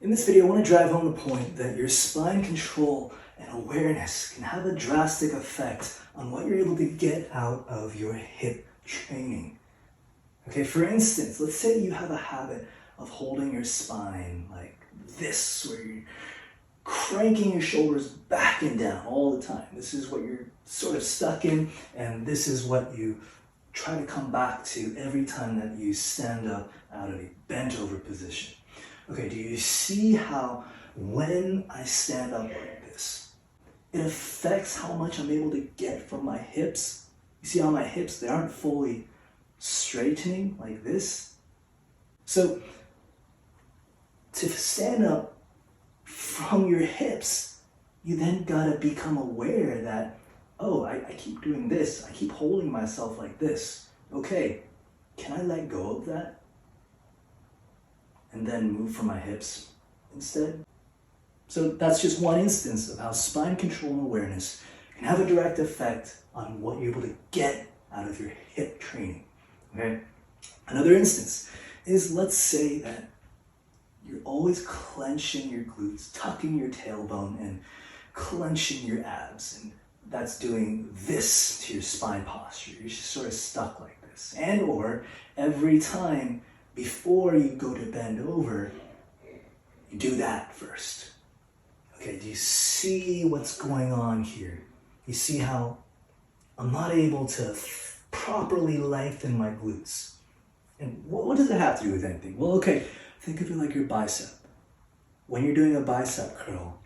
In this video, I want to drive home the point that your spine control and awareness can have a drastic effect on what you're able to get out of your hip training. Okay, for instance, let's say you have a habit of holding your spine like this, where you're cranking your shoulders back and down all the time. This is what you're sort of stuck in, and this is what you try to come back to every time that you stand up out of a bent over position. Okay, do you see how when I stand up like this, it affects how much I'm able to get from my hips? You see how my hips, they aren't fully straightening like this? So to stand up from your hips, you then gotta become aware that, oh, I keep doing this, I keep holding myself like this. Okay, can I let go of that? And then move from my hips instead? So that's just one instance of how spine control and awareness can have a direct effect on what you're able to get out of your hip training. Okay? Another instance is, let's say that you're always clenching your glutes, tucking your tailbone, and clenching your abs, and that's doing this to your spine posture. You're just sort of stuck like this. And or every time before you go to bend over, you do that first. Okay, do you see what's going on here? You see how I'm not able to properly lengthen my glutes. And what does it have to do with anything? Well, okay, think of it like your bicep. When you're doing a bicep curl,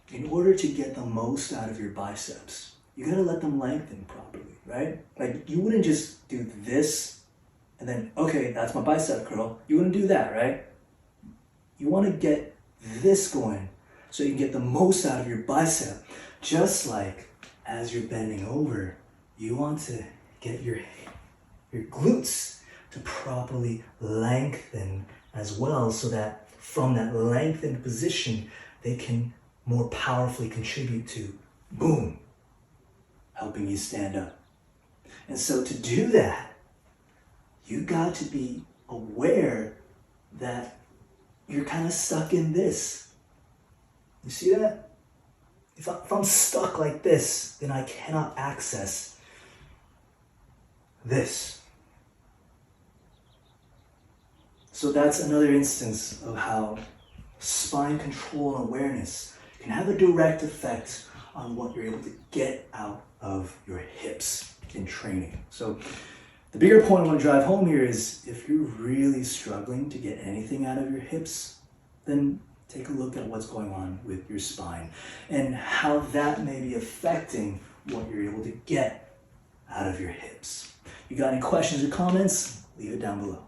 in order to get the most out of your biceps, you gotta let them lengthen properly, right? Like, you wouldn't just do this and then, okay, that's my bicep curl. You wouldn't do that, right? You wanna get this going so you can get the most out of your bicep. Just like as you're bending over, you want to get your glutes to properly lengthen as well, so that from that lengthened position, they can more powerfully contribute to, boom, helping you stand up. And so to do that, you got to be aware that you're kind of stuck in this. You see that? If I'm stuck like this, then I cannot access this. So that's another instance of how spine control and awareness can have a direct effect on what you're able to get out of your hips in training. So the bigger point I want to drive home here is, if you're really struggling to get anything out of your hips, then take a look at what's going on with your spine and how that may be affecting what you're able to get out of your hips. You got any questions or comments? Leave it down below.